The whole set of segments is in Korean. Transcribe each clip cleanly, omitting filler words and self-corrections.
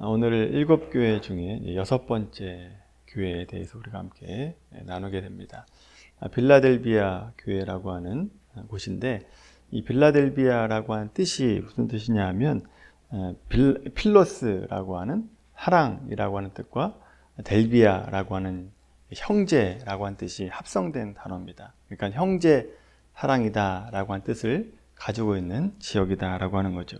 오늘 7교회 중에 6번째 교회에 대해서 우리가 함께 나누게 됩니다. 빌라델비아 교회라고 하는 곳인데, 이 빌라델비아라고 하는 뜻이 무슨 뜻이냐 하면 필로스라고 하는 사랑이라고 하는 뜻과 델비아라고 하는 형제라고 하는 뜻이 합성된 단어입니다. 그러니까 형제 사랑이다 라고 하는 뜻을 가지고 있는 지역이다 라고 하는 거죠.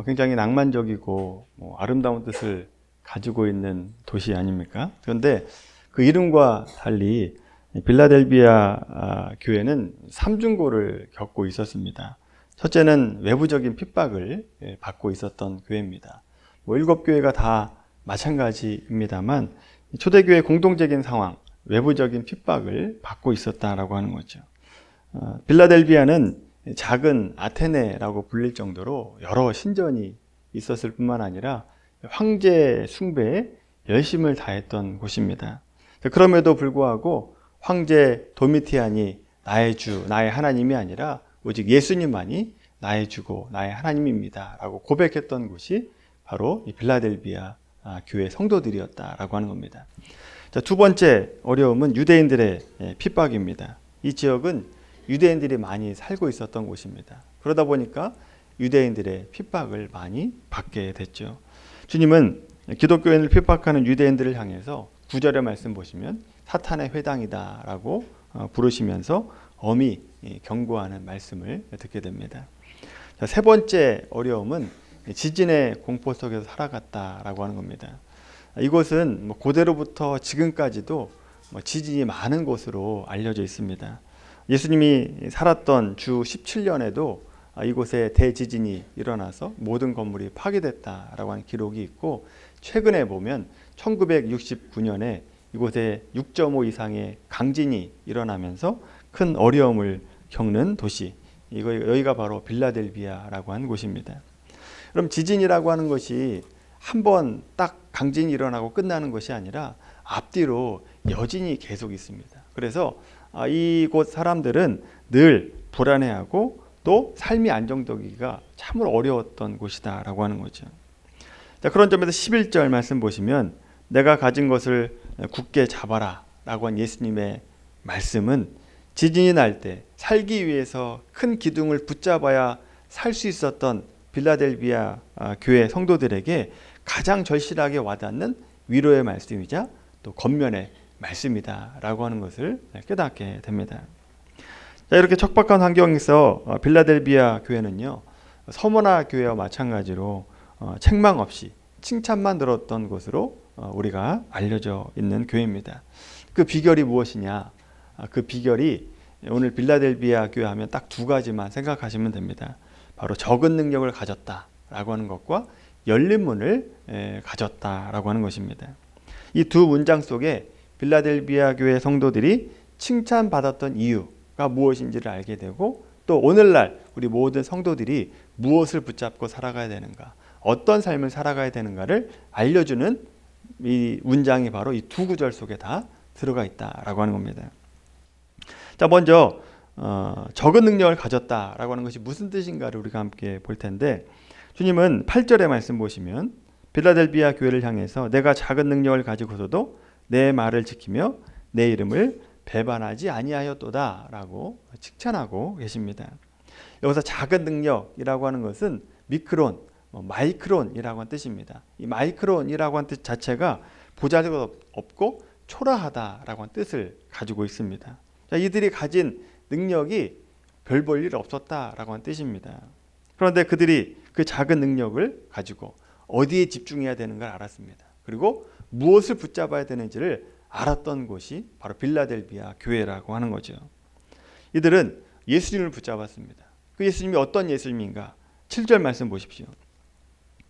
굉장히 낭만적이고 아름다운 뜻을 가지고 있는 도시 아닙니까? 그런데 그 이름과 달리 빌라델비아 교회는 삼중고를 겪고 있었습니다. 첫째는 외부적인 핍박을 받고 있었던 교회입니다. 7교회가 다 마찬가지입니다만 초대교회 공동적인 상황, 외부적인 핍박을 받고 있었다라고 하는 거죠. 빌라델비아는 작은 아테네라고 불릴 정도로 여러 신전이 있었을 뿐만 아니라 황제 숭배에 열심을 다했던 곳입니다. 그럼에도 불구하고 황제 도미티안이 나의 주, 나의 하나님이 아니라 오직 예수님만이 나의 주고 나의 하나님입니다 라고 고백했던 곳이 바로 이 빌라델비아 교회 성도들이었다라고 하는 겁니다. 자, 두 번째 어려움은 유대인들의 핍박입니다. 이 지역은 유대인들이 많이 살고 있었던 곳입니다. 그러다 보니까 유대인들의 핍박을 많이 받게 됐죠. 주님은 기독교인을 핍박하는 유대인들을 향해서 9절의 말씀 보시면 사탄의 회당이다 라고 부르시면서 엄히 경고하는 말씀을 듣게 됩니다. 자, 세 번째 어려움은 지진의 공포 속에서 살아갔다라고 하는 겁니다. 이곳은 고대로부터 지금까지도 지진이 많은 곳으로 알려져 있습니다. 예수님이 살았던 주 17년에도 이곳에 대지진이 일어나서 모든 건물이 파괴됐다라고 하는 기록이 있고, 최근에 보면 1969년에 이곳에 6.5 이상의 강진이 일어나면서 큰 어려움을 겪는 도시, 여기가 바로 빌라델비아라고 하는 곳입니다. 그럼 지진이라고 하는 것이 한 번 딱 강진이 일어나고 끝나는 것이 아니라 앞뒤로 여진이 계속 있습니다. 그래서 이곳 사람들은 늘 불안해하고 또 삶이 안정되기가 참으로 어려웠던 곳이다 라고 하는 거죠. 자, 그런 점에서 11절 말씀 보시면 내가 가진 것을 굳게 잡아라 라고 한 예수님의 말씀은 지진이 날 때 살기 위해서 큰 기둥을 붙잡아야 살 수 있었던 빌라델비아 교회 성도들에게 가장 절실하게 와닿는 위로의 말씀이자 또 권면의 말씀이다 라고 하는 것을 깨닫게 됩니다. 자, 이렇게 척박한 환경에서 빌라델비아 교회는요, 서머나 교회와 마찬가지로 책망 없이 칭찬만 들었던 것으로 우리가 알려져 있는 교회입니다. 그 비결이 무엇이냐? 그 비결이 오늘 빌라델비아 교회 하면 딱 두 가지만 생각하시면 됩니다. 바로 적은 능력을 가졌다라고 하는 것과 열린 문을 가졌다라고 하는 것입니다. 이 두 문장 속에 빌라델비아 교회 성도들이 칭찬받았던 이유가 무엇인지를 알게 되고, 또 오늘날 우리 모든 성도들이 무엇을 붙잡고 살아가야 되는가, 어떤 삶을 살아가야 되는가를 알려주는 이 문장이 바로 이 두 구절 속에 다 들어가 있다라고 하는 겁니다. 자, 먼저 적은 능력을 가졌다라고 하는 것이 무슨 뜻인가를 우리가 함께 볼 텐데, 주님은 8절의 말씀 보시면 빌라델비아 교회를 향해서 내가 작은 능력을 가지고서도 내 말을 지키며 내 이름을 배반하지 아니하였도다 라고 칭찬하고 계십니다. 여기서 작은 능력이라고 하는 것은 미크론, 마이크론이라고 하는 뜻입니다. 이 마이크론이라고 하는 뜻 자체가 보잘것없고 초라하다라고 하는 뜻을 가지고 있습니다. 자, 이들이 가진 능력이 별 볼 일 없었다라고 하는 뜻입니다. 그런데 그들이 그 작은 능력을 가지고 어디에 집중해야 되는 걸 알았습니다. 그리고 무엇을 붙잡아야 되는지를 알았던 곳이 바로 빌라델비아 교회라고 하는 거죠. 이들은 예수님을 붙잡았습니다. 그 예수님이 어떤 예수님인가? 7절 말씀 보십시오.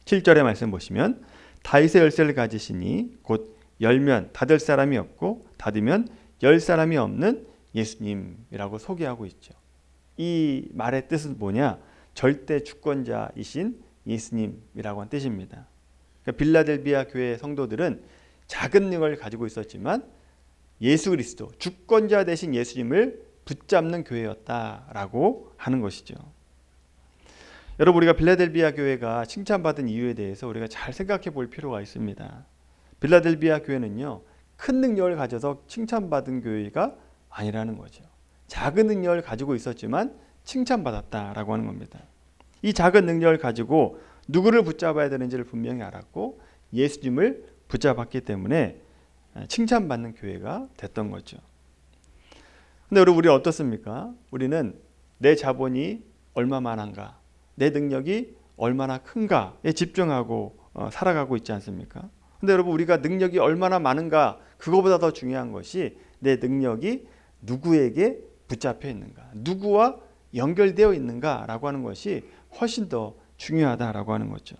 7절의 말씀 보시면 다윗의 열쇠를 가지시니 곧 열면 닫을 사람이 없고 닫으면 열 사람이 없는 예수님이라고 소개하고 있죠. 이 말의 뜻은 뭐냐? 절대 주권자이신 예수님이라고 한 뜻입니다. 그러니까 빌라델비아 교회 성도들은 작은 능력을 가지고 있었지만 예수 그리스도, 주권자 되신 예수님을 붙잡는 교회였다라고 하는 것이죠. 여러분, 우리가 빌라델비아 교회가 칭찬받은 이유에 대해서 우리가 잘 생각해 볼 필요가 있습니다. 빌라델비아 교회는요, 큰 능력을 가져서 칭찬받은 교회가 아니라는 거죠. 작은 능력을 가지고 있었지만 칭찬받았다라고 하는 겁니다. 이 작은 능력을 가지고 누구를 붙잡아야 되는지를 분명히 알았고 예수님을 붙잡았기 때문에 칭찬받는 교회가 됐던 거죠. 근데 우리 어떻습니까? 우리는 내 자본이 얼마만한가, 내 능력이 얼마나 큰가에 집중하고 살아가고 있지 않습니까? 근데 여러분, 우리가 능력이 얼마나 많은가, 그거보다 더 중요한 것이 내 능력이 누구에게 붙잡혀 있는가, 누구와 연결되어 있는가라고 하는 것이 훨씬 더 중요하다라고 하는 거죠.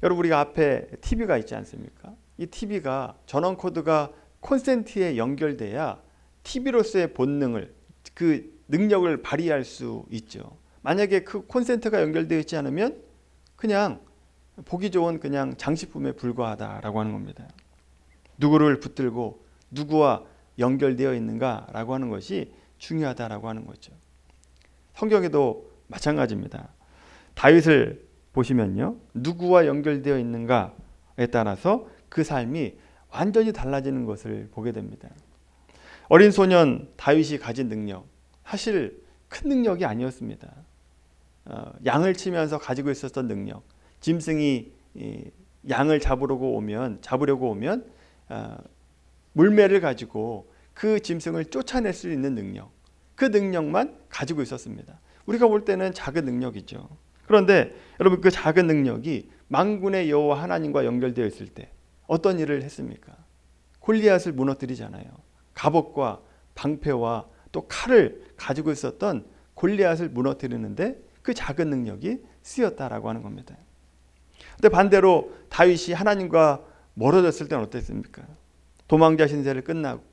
여러분, 우리가 앞에 TV가 있지 않습니까? 이 TV가 전원 코드가 콘센트에 연결돼야 TV로서의 본능을, 그 능력을 발휘할 수 있죠. 만약에 그 콘센트가 연결되어 있지 않으면 그냥 보기 좋은 그냥 장식품에 불과하다라고 하는 겁니다. 누구를 붙들고 누구와 연결되어 있는가라고 하는 것이 중요하다라고 하는 거죠. 성경에도 마찬가지입니다. 다윗을 보시면요, 누구와 연결되어 있는가에 따라서 그 삶이 완전히 달라지는 것을 보게 됩니다. 어린 소년 다윗이 가진 능력, 사실 큰 능력이 아니었습니다. 양을 치면서 가지고 있었던 능력, 짐승이 양을 잡으려고 오면 물매를 가지고 그 짐승을 쫓아낼 수 있는 능력, 그 능력만 가지고 있었습니다. 우리가 볼 때는 작은 능력이죠. 그런데 여러분, 그 작은 능력이 만군의 여호와 하나님과 연결되어 있을 때 어떤 일을 했습니까? 골리앗을 무너뜨리잖아요. 갑옷과 방패와 또 칼을 가지고 있었던 골리앗을 무너뜨리는데 그 작은 능력이 쓰였다라고 하는 겁니다. 근데 반대로 다윗이 하나님과 멀어졌을 때는 어땠습니까? 도망자 신세를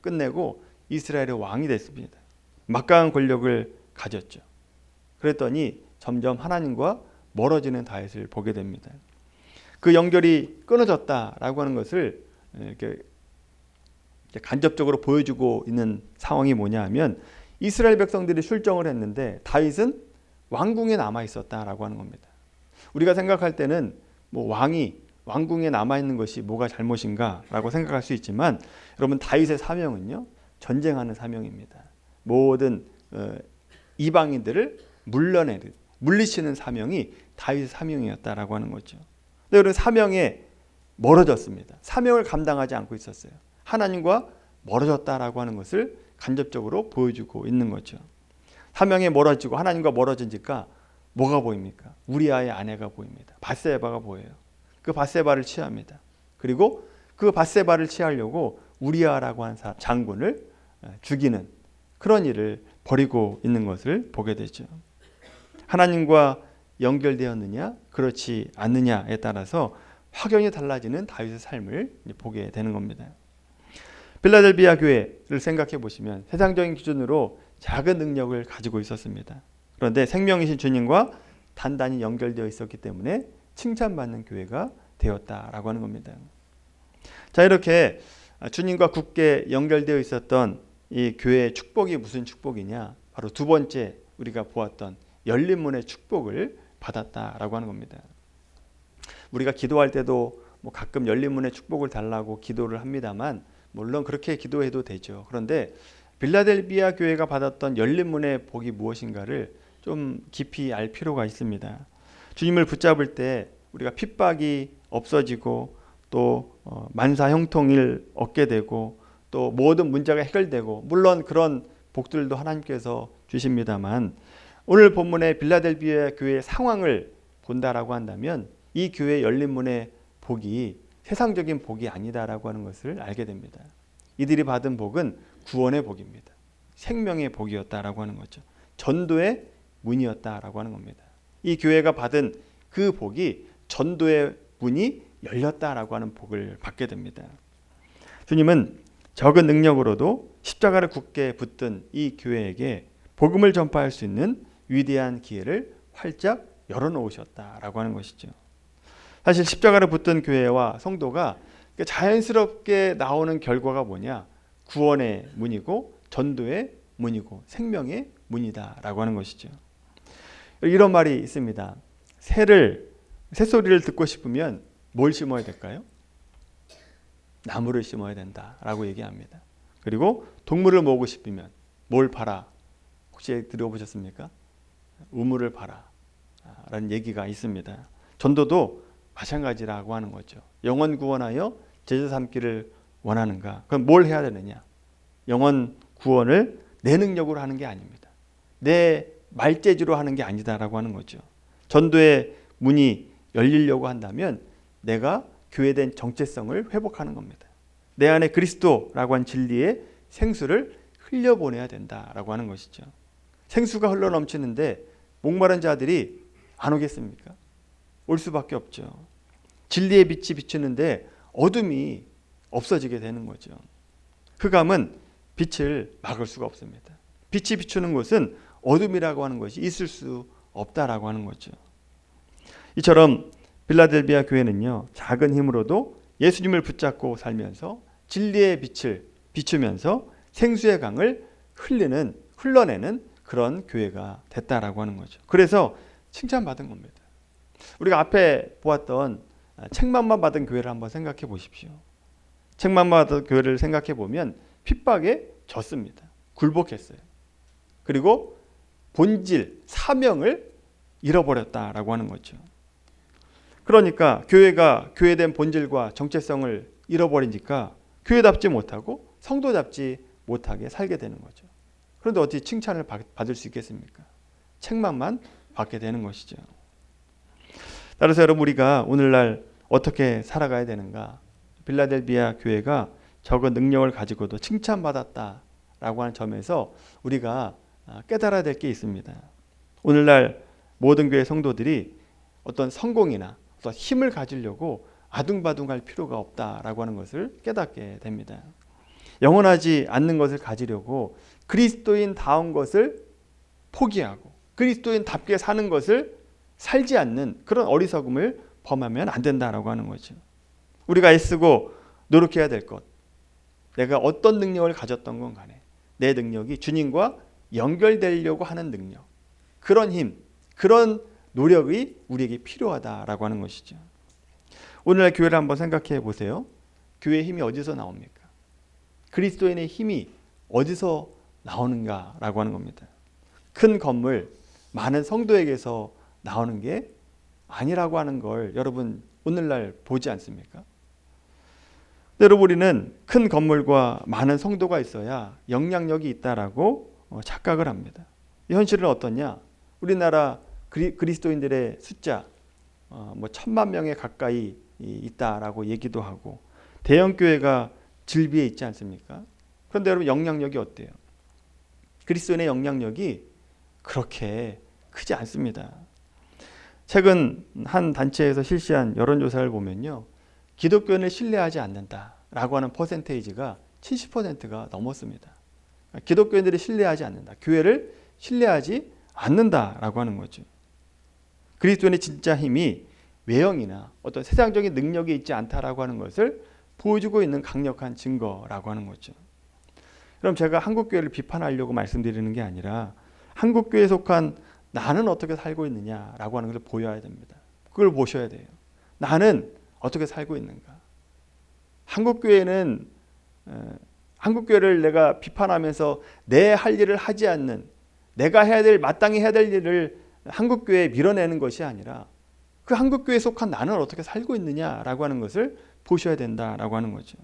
끝내고 이스라엘의 왕이 됐습니다. 막강한 권력을 가졌죠. 그랬더니 점점 하나님과 멀어지는 다윗을 보게 됩니다. 그 연결이 끊어졌다라고 하는 것을 이렇게 간접적으로 보여주고 있는 상황이 뭐냐 하면, 이스라엘 백성들이 출정을 했는데 다윗은 왕궁에 남아 있었다라고 하는 겁니다. 우리가 생각할 때는 왕이 왕궁에 남아 있는 것이 뭐가 잘못인가라고 생각할 수 있지만, 여러분, 다윗의 사명은요, 전쟁하는 사명입니다. 모든 이방인들을 물리치는 사명이 다윗의 사명이었다라고 하는 거죠. 근데 여러분, 사명에 멀어졌습니다. 사명을 감당하지 않고 있었어요. 하나님과 멀어졌다라고 하는 것을 간접적으로 보여주고 있는 거죠. 사명에 멀어지고 하나님과 멀어지니까 뭐가 보입니까? 우리아의 아내가 보입니다. 밧세바가 보여요. 그 밧세바를 취합니다. 그리고 그 밧세바를 취하려고 우리아라고 하는 장군을 죽이는 그런 일을 벌이고 있는 것을 보게 되죠. 하나님과 연결되었느냐, 그렇지 않느냐에 따라서 확연히 달라지는 다윗의 삶을 보게 되는 겁니다. 빌라델비아 교회를 생각해 보시면 세상적인 기준으로 작은 능력을 가지고 있었습니다. 그런데 생명이신 주님과 단단히 연결되어 있었기 때문에 칭찬받는 교회가 되었다라고 하는 겁니다. 자, 이렇게 주님과 굳게 연결되어 있었던 이 교회의 축복이 무슨 축복이냐? 바로 두 번째 우리가 보았던 열린 문의 축복을 받았다라고 하는 겁니다. 우리가 기도할 때도 가끔 열린 문의 축복을 달라고 기도를 합니다만, 물론 그렇게 기도해도 되죠. 그런데 빌라델비아 교회가 받았던 열린 문의 복이 무엇인가를 좀 깊이 알 필요가 있습니다. 주님을 붙잡을 때 우리가 핍박이 없어지고 또 만사 형통을 얻게 되고 또 모든 문제가 해결되고, 물론 그런 복들도 하나님께서 주십니다만, 오늘 본문의 빌라델비아 교회의 상황을 본다라고 한다면 이 교회의 열린 문의 복이 세상적인 복이 아니다라고 하는 것을 알게 됩니다. 이들이 받은 복은 구원의 복입니다. 생명의 복이었다라고 하는 거죠. 전도의 문이었다라고 하는 겁니다. 이 교회가 받은 그 복이 전도의 문이 열렸다라고 하는 복을 받게 됩니다. 주님은 적은 능력으로도 십자가를 굳게 붙든 이 교회에게 복음을 전파할 수 있는 위대한 기회를 활짝 열어놓으셨다라고 하는 것이죠. 사실 십자가를 붙든 교회와 성도가 자연스럽게 나오는 결과가 뭐냐? 구원의 문이고 전도의 문이고 생명의 문이다라고 하는 것이죠. 이런 말이 있습니다. 새소리를 듣고 싶으면 뭘 심어야 될까요? 나무를 심어야 된다라고 얘기합니다. 그리고 동물을 모으고 싶으면 뭘 봐라? 혹시 들어보셨습니까? 우물을 봐라 라는 얘기가 있습니다. 전도도 마찬가지라고 하는 거죠. 영혼 구원하여 제자 삼기를 원하는가? 그럼 뭘 해야 되느냐? 영혼 구원을 내 능력으로 하는 게 아닙니다. 내 말재주로 하는 게 아니다라고 하는 거죠. 전도의 문이 열리려고 한다면 내가 교회된 정체성을 회복하는 겁니다. 내 안에 그리스도라고 한 진리의 생수를 흘려보내야 된다라고 하는 것이죠. 생수가 흘러넘치는데 목마른 자들이 안 오겠습니까? 올 수밖에 없죠. 진리의 빛이 비추는데 어둠이 없어지게 되는 거죠. 흑암은 빛을 막을 수가 없습니다. 빛이 비추는 곳은 어둠이라고 하는 것이 있을 수 없다라고 하는 거죠. 이처럼 빌라델비아 교회는요, 작은 힘으로도 예수님을 붙잡고 살면서 진리의 빛을 비추면서 생수의 강을 흘러내는 그런 교회가 됐다라고 하는 거죠. 그래서 칭찬받은 겁니다. 우리가 앞에 보았던 책망만 받은 교회를 한번 생각해 보십시오. 책망만 받은 교회를 생각해 보면 핍박에 졌습니다. 굴복했어요. 그리고 본질, 사명을 잃어버렸다라고 하는 거죠. 그러니까 교회가 교회된 본질과 정체성을 잃어버리니까 교회답지 못하고 성도답지 못하게 살게 되는 거죠. 그런데 어떻게 칭찬을 받을 수 있겠습니까? 책망만 받게 되는 것이죠. 따라서 여러분, 우리가 오늘날 어떻게 살아가야 되는가? 빌라델비아 교회가 적은 능력을 가지고도 칭찬받았다라고 하는 점에서 우리가 깨달아야 될 게 있습니다. 오늘날 모든 교회 성도들이 어떤 성공이나 어떤 힘을 가지려고 아둥바둥할 필요가 없다라고 하는 것을 깨닫게 됩니다. 영원하지 않는 것을 가지려고 그리스도인다운 것을 포기하고 그리스도인답게 사는 것을 살지 않는 그런 어리석음을 범하면 안 된다라고 하는 거죠. 우리가 애쓰고 노력해야 될 것, 내가 어떤 능력을 가졌던 건 간에 내 능력이 주님과 연결되려고 하는 능력, 그런 힘, 그런 노력이 우리에게 필요하다라고 하는 것이죠. 오늘날 교회를 한번 생각해 보세요. 교회의 힘이 어디서 나옵니까? 그리스도인의 힘이 어디서 나오는가라고 하는 겁니다. 큰 건물, 많은 성도에게서 나오는 게 아니라고 하는 걸 여러분 오늘날 보지 않습니까? 여러분, 우리는 큰 건물과 많은 성도가 있어야 영향력이 있다라고 착각을 합니다. 현실은 어떠냐? 우리나라 그리스도인들의 숫자 1,000만 명에 가까이 있다라고 얘기도 하고 대형 교회가 질비해 있지 않습니까? 그런데 여러분, 영향력이 어때요? 그리스도인의 영향력이 그렇게 크지 않습니다. 최근 한 단체에서 실시한 여론조사를 보면요, 기독교인을 신뢰하지 않는다라고 하는 퍼센테이지가 70%가 넘었습니다. 기독교인들이 신뢰하지 않는다, 교회를 신뢰하지 않는다라고 하는 거죠. 그리스도인의 진짜 힘이 외형이나 어떤 세상적인 능력이 있지 않다라고 하는 것을 보여주고 있는 강력한 증거라고 하는 거죠. 그럼 제가 한국교회를 비판하려고 말씀드리는 게 아니라 한국교회에 속한 나는 어떻게 살고 있느냐라고 하는 것을 보여야 됩니다. 그걸 보셔야 돼요. 나는 어떻게 살고 있는가? 한국교회는 한국교회를 내가 비판하면서 내 할 일을 하지 않는, 내가 해야 될, 마땅히 해야 될 일을 한국교회에 밀어내는 것이 아니라 그 한국교회에 속한 나는 어떻게 살고 있느냐라고 하는 것을 보셔야 된다라고 하는 거죠.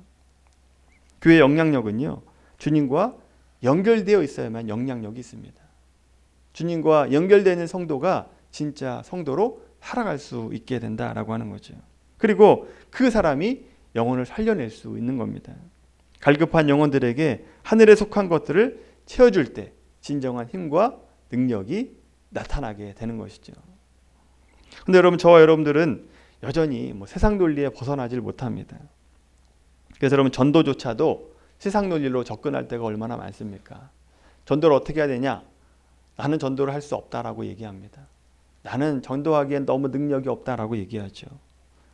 교회의 영향력은요, 주님과 연결되어 있어야만 영향력이 있습니다. 주님과 연결되는 성도가 진짜 성도로 살아갈 수 있게 된다라고 하는 거죠. 그리고 그 사람이 영혼을 살려낼 수 있는 겁니다. 갈급한 영혼들에게 하늘에 속한 것들을 채워줄 때 진정한 힘과 능력이 나타나게 되는 것이죠. 그런데 여러분, 저와 여러분들은 여전히 세상 논리에 벗어나질 못합니다. 그래서 여러분, 전도조차도 세상 논리로 접근할 때가 얼마나 많습니까? 전도를 어떻게 해야 되냐? 나는 전도를 할 수 없다라고 얘기합니다. 나는 전도하기엔 너무 능력이 없다라고 얘기하죠.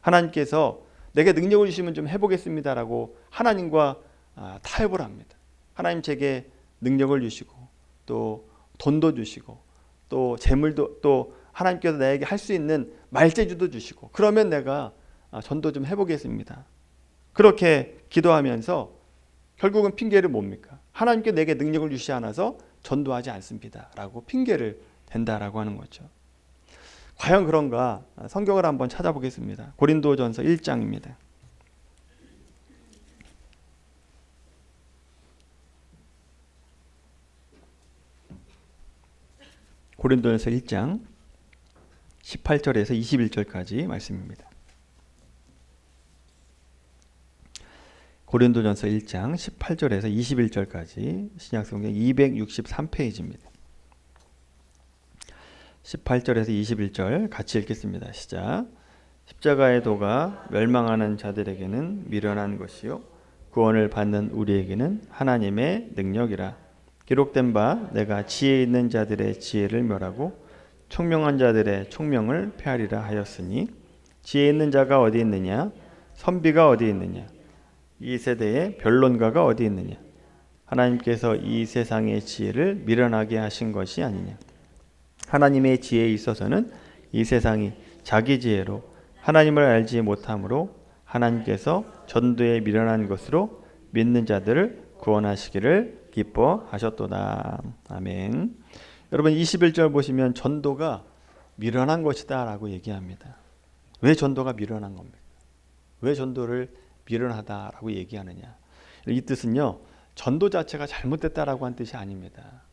하나님께서 내게 능력을 주시면 좀 해보겠습니다라고 하나님과 타협을 합니다. 하나님 제게 능력을 주시고 또 돈도 주시고 또 재물도, 또 하나님께서 나에게 할 수 있는 말재주도 주시고, 그러면 내가 전도 좀 해보겠습니다. 그렇게 기도하면서 결국은 핑계를 뭡니까? 하나님께 내게 능력을 주시지 않아서 전도하지 않습니다 라고 핑계를 댄다라고 하는 거죠. 과연 그런가? 성경을 한번 찾아보겠습니다. 고린도전서 1장입니다. 고린도전서 1장 18절에서 21절까지 말씀입니다. 고린도전서 1장 18절에서 21절까지 신약성경 263페이지입니다. 18절에서 21절 같이 읽겠습니다. 시작. 십자가의 도가 멸망하는 자들에게는 미련한 것이요 구원을 받는 우리에게는 하나님의 능력이라. 기록된 바 내가 지혜 있는 자들의 지혜를 멸하고 총명한 자들의 총명을 폐하리라 하였으니 지혜 있는 자가 어디 있느냐? 선비가 어디 있느냐? 이 세대의 변론가가 어디 있느냐? 하나님께서 이 세상의 지혜를 미련하게 하신 것이 아니냐? 하나님의 지혜에 있어서는 이 세상이 자기 지혜로 하나님을 알지 못함으로 하나님께서 전도에 미련한 것으로 믿는 자들을 구원하시기를 기뻐하셨도다. 아멘. 여러분 21절 보시면 전도가 미련한 것이다 라고 얘기합니다. 왜 전도가 미련한 겁니까? 왜 전도를 미련하다라고 얘기하느냐? 이 뜻은요, 전도 자체가 잘못됐다라고 한 뜻이 아닙니다.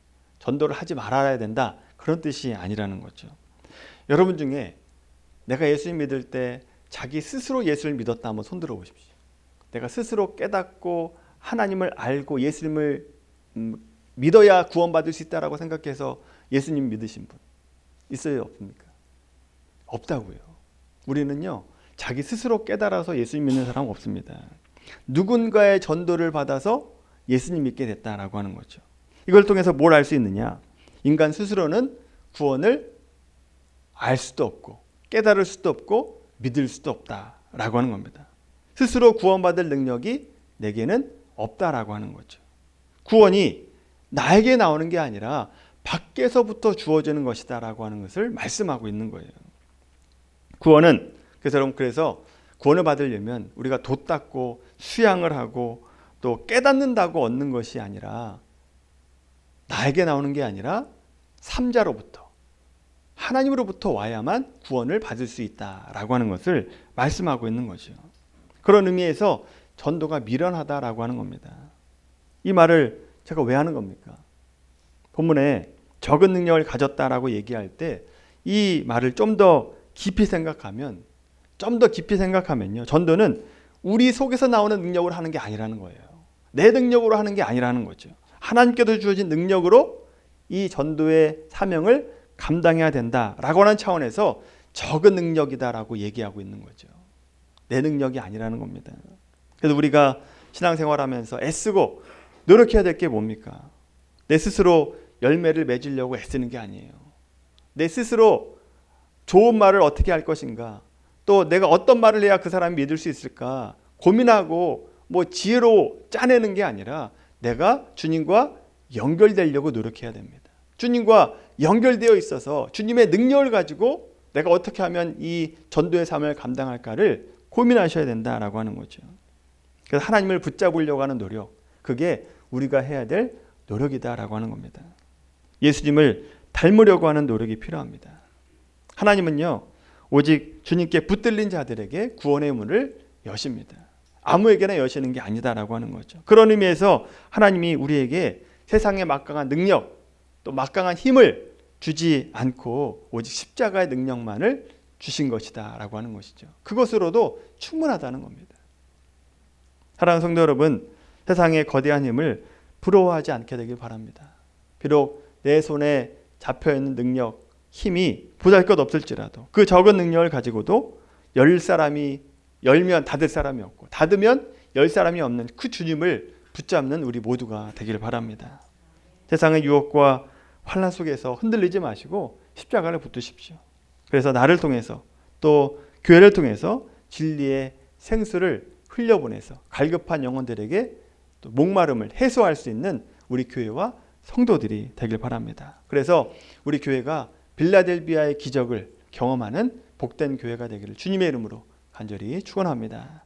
전도를 하지 말아야 된다 그런 뜻이 아니라는 거죠. 여러분 중에 내가 예수님 믿을 때 자기 스스로 예수를 믿었다 한번 손 들어 보십시오. 내가 스스로 깨닫고 하나님을 알고 예수님을 믿어야 구원받을 수 있다라고 생각해서 예수님 믿으신 분 있어요, 없습니까? 없다고요. 우리는요, 자기 스스로 깨달아서 예수님 믿는 사람 없습니다. 누군가의 전도를 받아서 예수님 믿게 됐다라고 하는 거죠. 이걸 통해서 뭘 알 수 있느냐? 인간 스스로는 구원을 알 수도 없고 깨달을 수도 없고 믿을 수도 없다라고 하는 겁니다. 스스로 구원받을 능력이 내게는 없다라고 하는 거죠. 구원이 나에게 나오는 게 아니라 밖에서부터 주어지는 것이다라고 하는 것을 말씀하고 있는 거예요. 구원은 그래서 구원을 받으려면 우리가 돛닦고 수양을 하고 또 깨닫는다고 얻는 것이 아니라 나에게 나오는 게 아니라 삼자로부터 하나님으로부터 와야만 구원을 받을 수 있다라고 하는 것을 말씀하고 있는 거죠. 그런 의미에서 전도가 미련하다라고 하는 겁니다. 이 말을 제가 왜 하는 겁니까? 본문에 적은 능력을 가졌다라고 얘기할 때 이 말을 좀 더 깊이 생각하면요, 전도는 우리 속에서 나오는 능력으로 하는 게 아니라는 거예요. 내 능력으로 하는 게 아니라는 거죠. 하나님께서 주어진 능력으로 이 전도의 사명을 감당해야 된다라고 하는 차원에서 적은 능력이다라고 얘기하고 있는 거죠. 내 능력이 아니라는 겁니다. 그래서 우리가 신앙생활하면서 애쓰고 노력해야 될 게 뭡니까? 내 스스로 열매를 맺으려고 애쓰는 게 아니에요. 내 스스로 좋은 말을 어떻게 할 것인가, 또 내가 어떤 말을 해야 그 사람이 믿을 수 있을까 고민하고 지혜로 짜내는 게 아니라 내가 주님과 연결되려고 노력해야 됩니다. 주님과 연결되어 있어서 주님의 능력을 가지고 내가 어떻게 하면 이 전도의 삶을 감당할까를 고민하셔야 된다라고 하는 거죠. 그래서 하나님을 붙잡으려고 하는 노력, 그게 우리가 해야 될 노력이다라고 하는 겁니다. 예수님을 닮으려고 하는 노력이 필요합니다. 하나님은요, 오직 주님께 붙들린 자들에게 구원의 문을 여십니다. 아무에게나 여시는 게 아니다라고 하는 거죠. 그런 의미에서 하나님이 우리에게 세상의 막강한 능력, 또 막강한 힘을 주지 않고 오직 십자가의 능력만을 주신 것이다 라고 하는 것이죠. 그것으로도 충분하다는 겁니다. 사랑하는 성도 여러분, 세상의 거대한 힘을 부러워하지 않게 되길 바랍니다. 비록 내 손에 잡혀있는 능력, 힘이 보잘것없을지라도 그 적은 능력을 가지고도 10사람이 열면 닫을 사람이 없고 닫으면 10사람이 없는 그 주님을 붙잡는 우리 모두가 되기를 바랍니다. 세상의 유혹과 환난 속에서 흔들리지 마시고 십자가를 붙드십시오. 그래서 나를 통해서 또 교회를 통해서 진리의 생수를 흘려보내서 갈급한 영혼들에게 또 목마름을 해소할 수 있는 우리 교회와 성도들이 되길 바랍니다. 그래서 우리 교회가 빌라델비아의 기적을 경험하는 복된 교회가 되기를 주님의 이름으로 간절히 축원합니다.